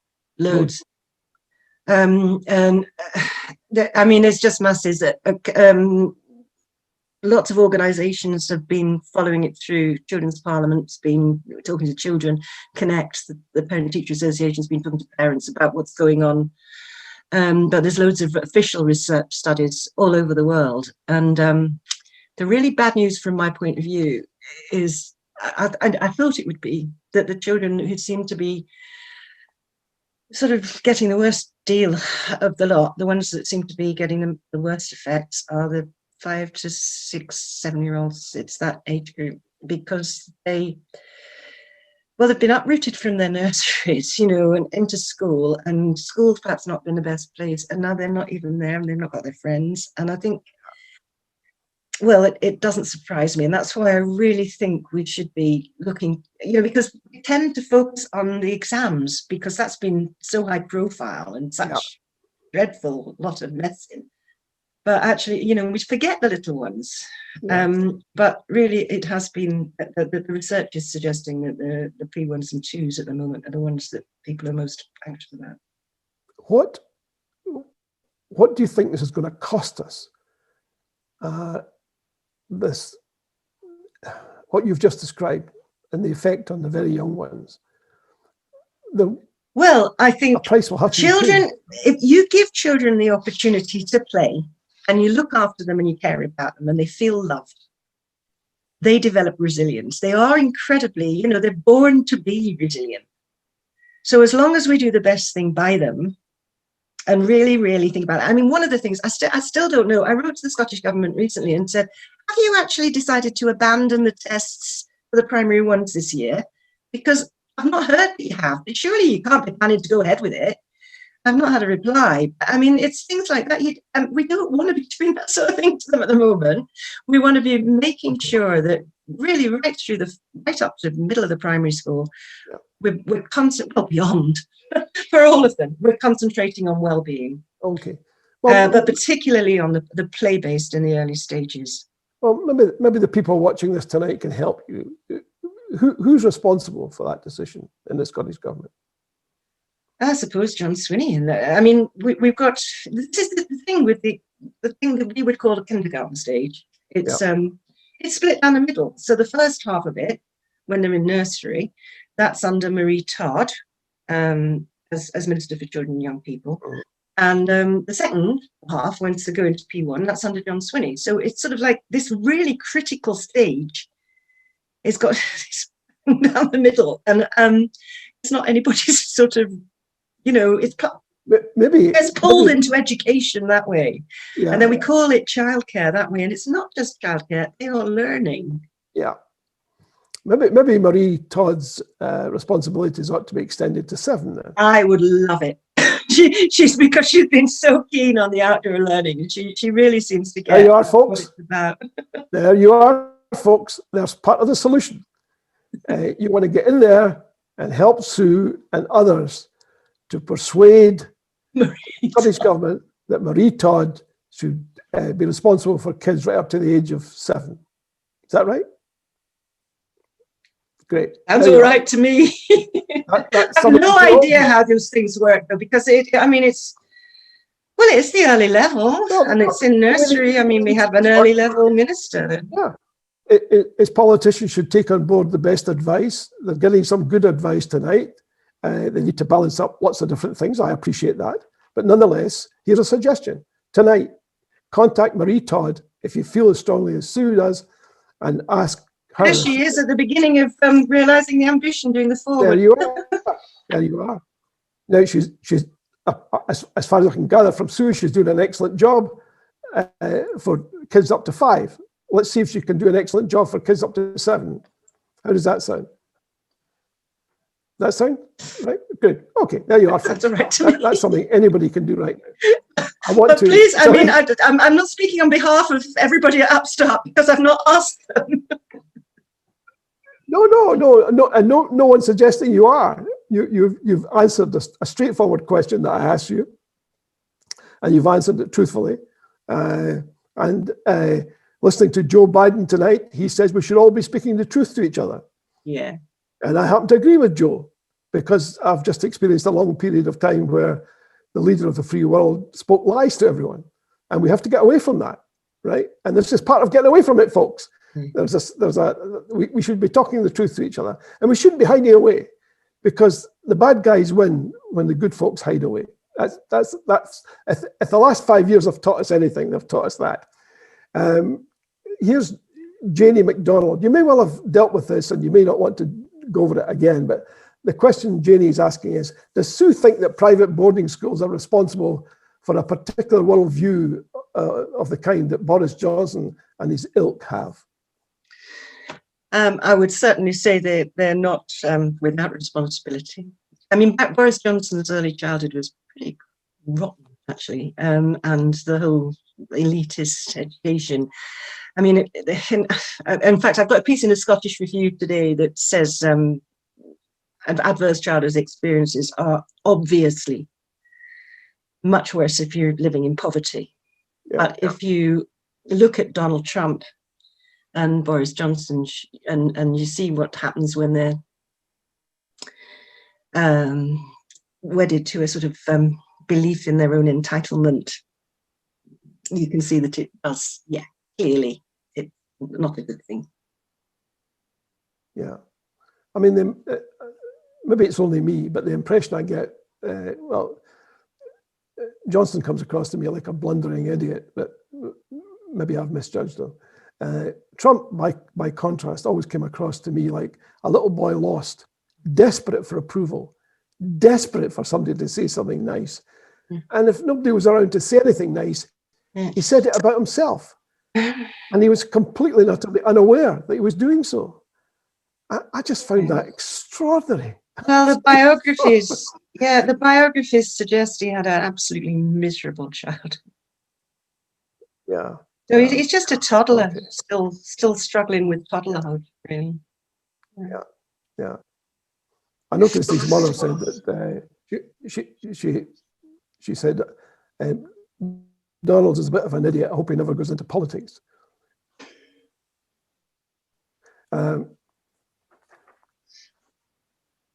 And I mean, it's just masses. Lots of organisations have been following it through. Children's Parliament's been talking to children. Connect, the Parent Teacher Association's been talking to parents about what's going on. But there's loads of official research studies all over the world. And the really bad news from my point of view is, I thought it would be that the children who seem to be sort of getting the worst deal of the lot, the ones that seem to be getting the worst effects, are the 5 to 6, 7-year-olds. It's that age group, because they've been uprooted from their nurseries, and into school, and school's perhaps not been the best place, and now they're not even there, and they've not got their friends. And I think, well, it doesn't surprise me, and that's why I really think we should be looking, because we tend to focus on the exams because that's been so high profile and such dreadful lot of medicine. But actually, we forget the little ones. But really, it has been, the research is suggesting that the P1s and 2s at the moment are the ones that people are most anxious about. What do you think this is going to cost us? What you've just described, and the effect on the very young ones. Well, I think children, if you give children the opportunity to play, and you look after them and you care about them and they feel loved, they develop resilience. They are incredibly, they're born to be resilient. So as long as we do the best thing by them and really, really think about it. I mean, one of the things I still don't know, I wrote to the Scottish government recently and said, have you actually decided to abandon the tests for the primary ones this year? Because I've not heard that you have. But surely you can't be planning to go ahead with it. I've not had a reply. I mean, it's things like that. We don't want to be doing that sort of thing to them at the moment. We want to be making sure that really right up to the middle of the primary school, we're constant, well, beyond, for all of them, we're concentrating on well-being. Okay. Well, but particularly on the play-based in the early stages. Well, maybe the people watching this tonight can help you. Who's responsible for that decision in the Scottish government? I suppose John Swinney. And I mean, we've got, this is the thing with the thing that we would call a kindergarten stage. It's split down the middle. So the first half of it, when they're in nursery, that's under Marie Todd as Minister for Children and Young People. And the second half, once they go into P1, that's under John Swinney. So it's sort of like this really critical stage. It's got this down the middle, and it's not anybody's sort of, it's pulled into education that way. Yeah. And then we call it childcare that way, and it's not just childcare, they are learning. Yeah. Maybe Marie Todd's responsibilities ought to be extended to 7 then. I would love it. She's because she's been so keen on the outdoor learning, and she really seems to get there you are, folks. What it's about. There you are, folks. There's part of the solution. You want to get in there and help Sue and others to persuade the Scottish government that Marie Todd should be responsible for kids right up to the age of 7. Is that right? Great. Sounds all right to me. I have no idea how those things work, though, because it's the early level, and it's in nursery. I mean, we have an early level minister. Yeah. Its politicians should take on board the best advice. They're getting some good advice tonight. They need to balance up lots of different things. I appreciate that. But nonetheless, here's a suggestion. Tonight, contact Marie Todd if you feel as strongly as Sue does, and ask her. There she is at the beginning of realising the ambition, doing the forward. There you are. There you are. Now, she's as far as I can gather from Sue, she's doing an excellent job for kids up to 5. Let's see if she can do an excellent job for kids up to 7. How does that sound? That sound right? Good. Okay, there you are. That's all right to me. That's something anybody can do right now. I want to. Please, I mean, I'm not speaking on behalf of everybody at Upstart because I've not asked them. No, and no one's suggesting you are. You've answered a straightforward question that I asked you, and you've answered it truthfully. Listening to Joe Biden tonight, he says we should all be speaking the truth to each other. Yeah. And I happen to agree with Joe, because I've just experienced a long period of time where the leader of the free world spoke lies to everyone. And we have to get away from that, right? And this is part of getting away from it, folks. We should be talking the truth to each other. And we shouldn't be hiding away, because the bad guys win when the good folks hide away. That's if the last 5 years have taught us anything, they've taught us that. Here's Janie McDonald. You may well have dealt with this, and you may not want to go over it again, but the question Janie is asking is, does Sue think that private boarding schools are responsible for a particular worldview of the kind that Boris Johnson and his ilk have? I would certainly say they're not without responsibility. I mean, Boris Johnson's early childhood was pretty rotten, actually, and the whole elitist education. I mean, in fact, I've got a piece in the Scottish Review today that says adverse childhood experiences are obviously much worse if you're living in poverty. But if you look at Donald Trump and Boris Johnson, and you see what happens when they're wedded to a sort of belief in their own entitlement, you can see that it does, clearly, it's not a good thing. Yeah. I mean, maybe it's only me, but the impression I get, Johnson comes across to me like a blundering idiot, but maybe I've misjudged him. Trump, by contrast, always came across to me like a little boy lost, desperate for approval, desperate for somebody to say something nice. Mm. And if nobody was around to say anything nice, he said it about himself. And he was completely and utterly unaware that he was doing so. I just found that extraordinary. Well, the biographies, the biographies suggest he had an absolutely miserable childhood. Yeah. So he's just a toddler, Okay. still struggling with toddlerhood, really. Yeah. I noticed his mother said that she said Donald is a bit of an idiot. I hope he never goes into politics.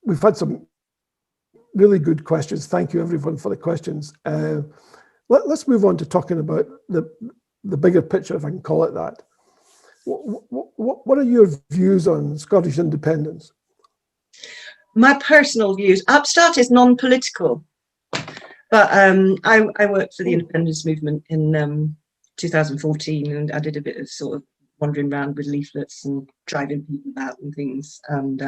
We've had some really good questions. Thank you, everyone, for the questions. Let's move on to talking about the bigger picture, if I can call it that. What are your views on Scottish independence? My personal views, Upstart is non-political, but I worked for the independence movement in 2014, and I did a bit of sort of wandering around with leaflets and driving people about and things. And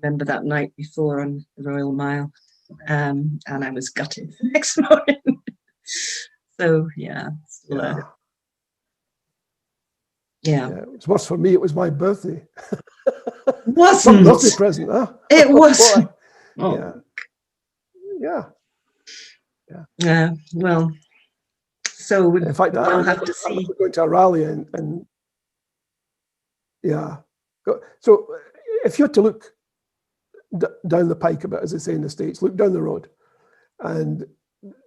remember that night before on the Royal Mile, and I was gutted the next morning. So yeah. It was worse for me. It was my birthday. Wasn't birthday present, huh? It was. Yeah. Well, so in fact, we'll have to see. I'm going to a rally and so if you had to look down the pike a bit, as they say in the States, look down the road and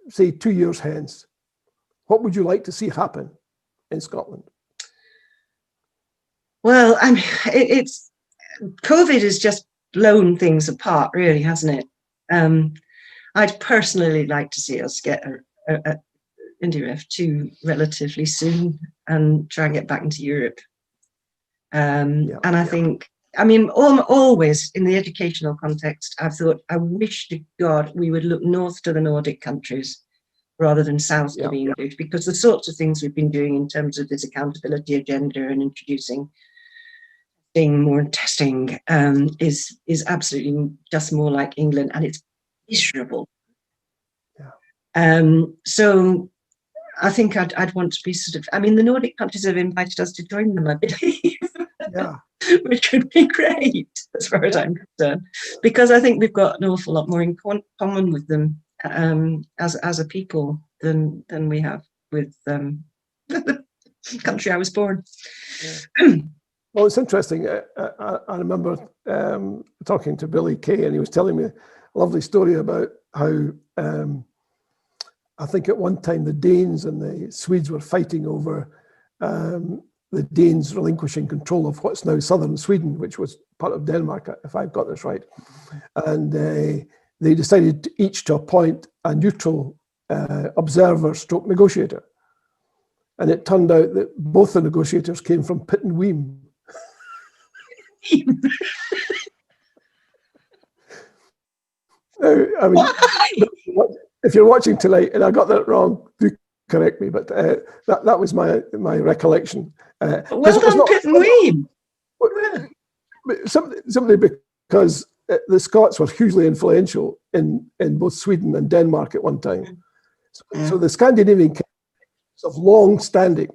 say 2 years hence, what would you like to see happen in Scotland? Well, I mean, it's COVID has just blown things apart, really, hasn't it? I'd personally like to see us get a IndyRef 2 relatively soon and try and get back into Europe. And I think, I mean, always in the educational context, I've thought, I wish to God we would look north to the Nordic countries rather than south to the English, because the sorts of things we've been doing in terms of this accountability agenda and introducing more testing is absolutely just more like England, and it's miserable. So I think I'd want to be sort of, I mean, the Nordic countries have invited us to join them, I believe. Which would be great as far as I'm concerned, because I think we've got an awful lot more in common with them as a people than we have with the country I was born. Well, it's interesting. I remember talking to Billy Kay, and he was telling me a lovely story about how I think at one time the Danes and the Swedes were fighting over the Danes relinquishing control of what's now southern Sweden, which was part of Denmark, if I've got this right. And they decided each to appoint a neutral observer stroke negotiator. And it turned out that both the negotiators came from Pitt and Weem. Now, I mean, if you're watching tonight and I got that wrong, do correct me, but that was my recollection. Well done, Pitt and Weem. Simply because the Scots were hugely influential in both Sweden and Denmark at one time. So the Scandinavian kingdoms of long standing.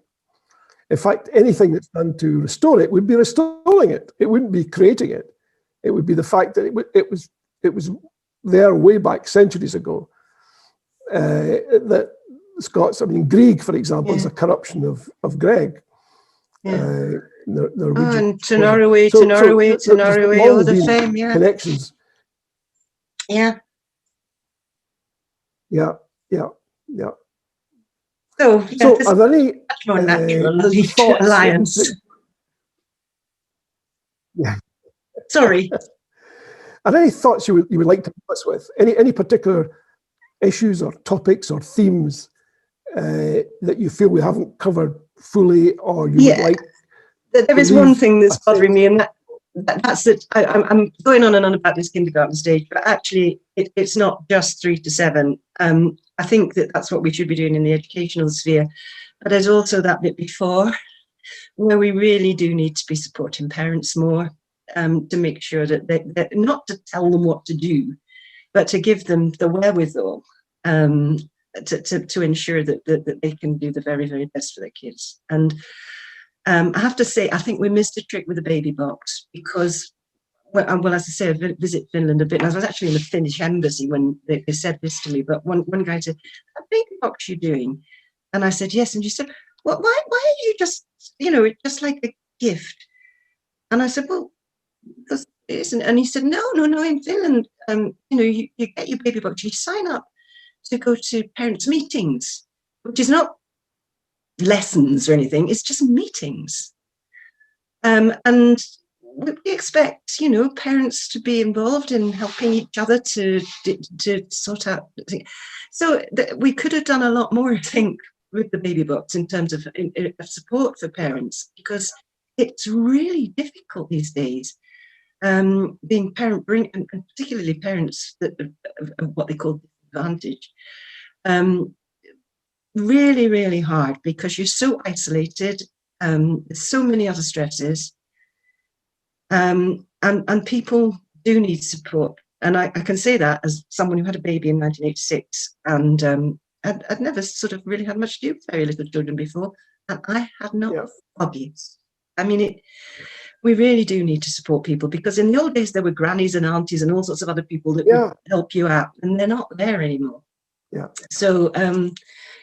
In fact, anything that's done to restore it would be restoring it. It wouldn't be creating it. It would be the fact that it was there way back centuries ago. That Scots, I mean, Grieg, for example, is a corruption of Greg. And to Norway, all the same, connections. Yeah. So are there any much more natural alliance? Sorry. Are there any thoughts you would like to put us with? Any particular issues or topics or themes that you feel we haven't covered fully, or you would like? There is one thing that's bothering me, and that's that I'm going on and on about this kindergarten stage, but actually it's not just 3 to 7. I think that's what we should be doing in the educational sphere, but there's also that bit before, where we really do need to be supporting parents more, to make sure that they not to tell them what to do, but to give them the wherewithal to ensure that they can do the very, very best for their kids. And I have to say, I think we missed a trick with the baby box, because, well, as I say, I visit Finland a bit. And I was actually in the Finnish embassy when they said this to me, but one guy said, "A baby box you doing?" And I said, "Yes." And she said, "Well, why are you just, it's just like a gift?" And I said, "Well, because it isn't." And he said, no, in Finland, you get your baby box, you sign up to go to parents' meetings, which is not lessons or anything, it's just meetings. And we expect, parents to be involved in helping each other to sort out things. So we could have done a lot more, I think, with the baby box in terms of support for parents, because it's really difficult these days. Being parent, and particularly parents that of what they call disadvantage, really, really hard, because you're so isolated. There's so many other stresses, and people do need support. And I can say that as someone who had a baby in 1986, and I'd never sort of really had much to do with very little children before, and I had no hobbies. I mean, we really do need to support people, because in the old days there were grannies and aunties and all sorts of other people that would help you out, and they're not there anymore. Yeah. So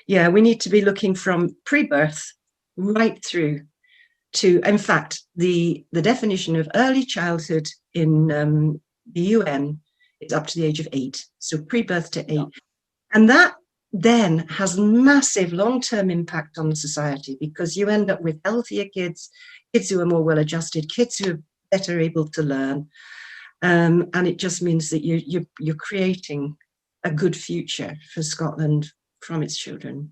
we need to be looking from pre-birth right through to, in fact, the definition of early childhood in the UN is up to the age of 8. So pre-birth to 8, and that then has massive long-term impact on the society, because you end up with healthier kids who are more well-adjusted, kids who are better able to learn, and it just means that you're creating a good future for Scotland from its children.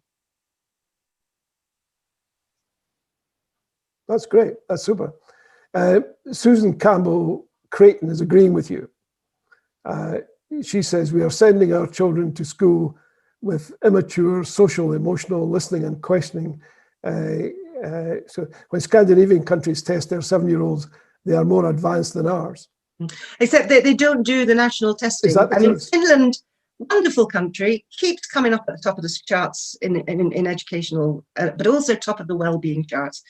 That's great. That's super. Susan Campbell Creighton is agreeing with you. She says, we are sending our children to school with immature social, emotional listening and questioning. So when Scandinavian countries test their 7-year-olds, they are more advanced than ours. Except that they don't do the national testing. Is that the case? Finland, wonderful country, keeps coming up at the top of the charts in educational, but also top of the well-being charts.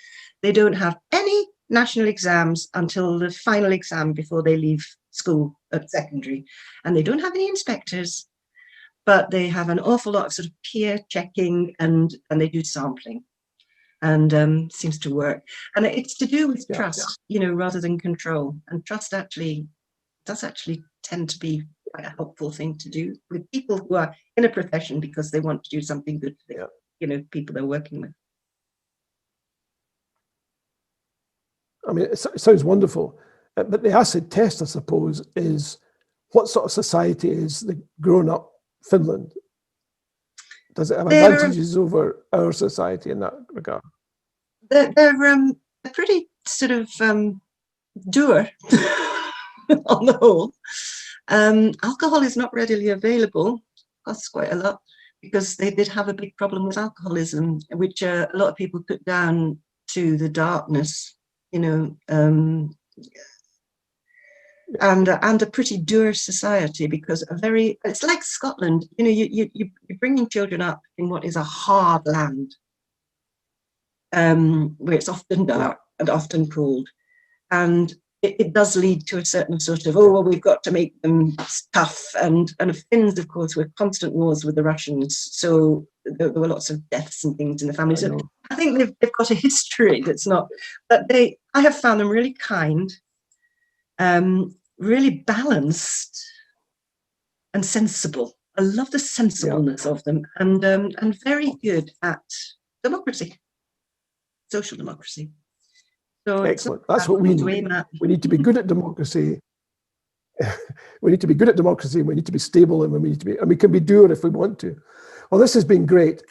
They don't have any national exams until the final exam before they leave school at secondary. And they don't have any inspectors, but they have an awful lot of sort of peer checking, and they do sampling, and seems to work. And it's to do with trust, rather than control. And trust does actually tend to be quite a helpful thing to do with people who are in a profession, because they want to do something good for the, people they're working with. I mean, it sounds wonderful, but the acid test, I suppose, is what sort of society is the grown-up Finland? Does it have advantages over our society in that regard? They're pretty sort of dour on the whole. Alcohol is not readily available, costs quite a lot, because they did have a big problem with alcoholism, which a lot of people put down to the darkness, and a pretty dour society, because it's like Scotland, you're bringing children up in what is a hard land, where it's often dark and often cold, and it does lead to a certain sort of, we've got to make them tough, and Finns, of course, were constant wars with the Russians, so there were lots of deaths and things in the family. So I think they've got a history that's not, but I have found them really kind, really balanced and sensible. I love the sensibleness of them, and very good at democracy, social democracy. So excellent. That's what we need. We need to be good at democracy. We need to be good at democracy, and we need to be stable, and we can be doer if we want to. Well, this has been great.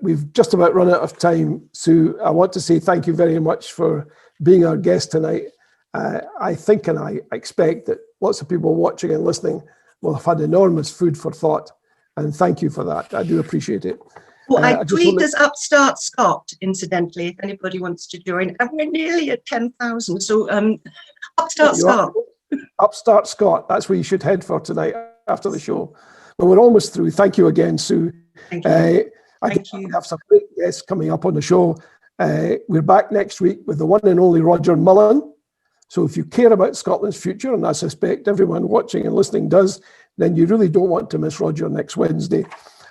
We've just about run out of time, Sue. I want to say thank you very much for being our guest tonight. I think and I expect that lots of people watching and listening will have had enormous food for thought, and thank you for that. I do appreciate it. Well, I tweet as Upstart Scot, incidentally, if anybody wants to join. And we're nearly at 10,000, so Upstart Scot. Upstart Scot, that's where you should head for tonight. after the show. But we're almost through. Thank you again, Sue. Thank you. I think we have some great guests coming up on the show. We're back next week with the one and only Roger Milan. So if you care about Scotland's future, and I suspect everyone watching and listening does, then you really don't want to miss Roger next Wednesday.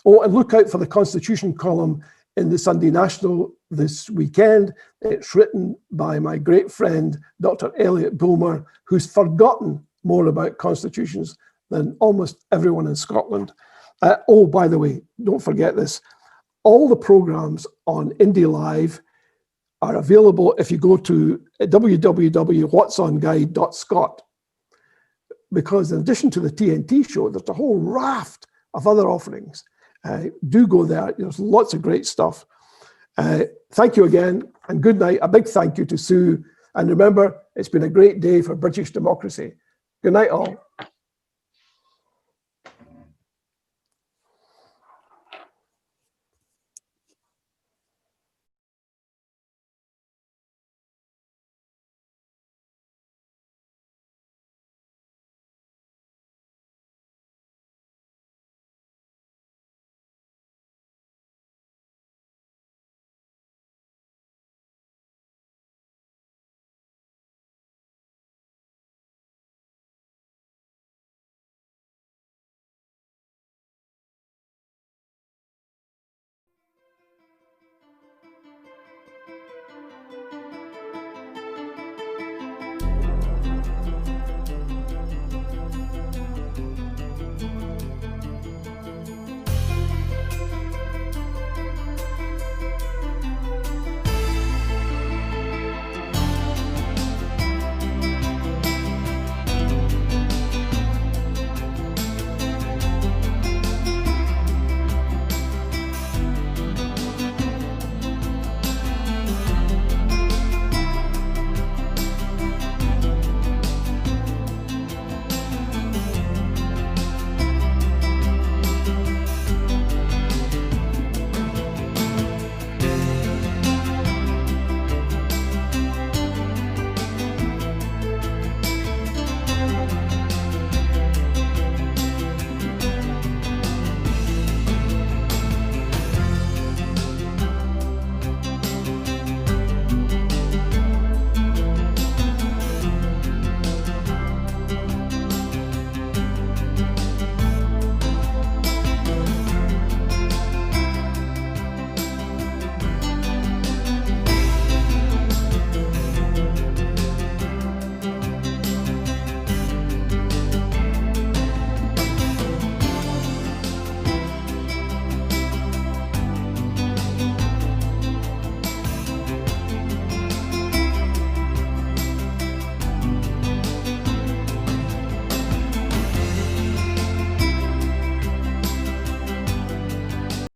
Oh, and look out for the Constitution column in the Sunday National this weekend. It's written by my great friend, Dr. Elliot Bulmer, who's forgotten more about constitutions than almost everyone in Scotland. Oh, by the way, don't forget this. All the programs on IndyLive are available if you go to www.WhatsOnGuide.scot, because in addition to the TNT show, there's a whole raft of other offerings. Do go there. There's lots of great stuff. Thank you again, and good night. A big thank you to Sue. And remember, it's been a great day for British democracy. Good night, all.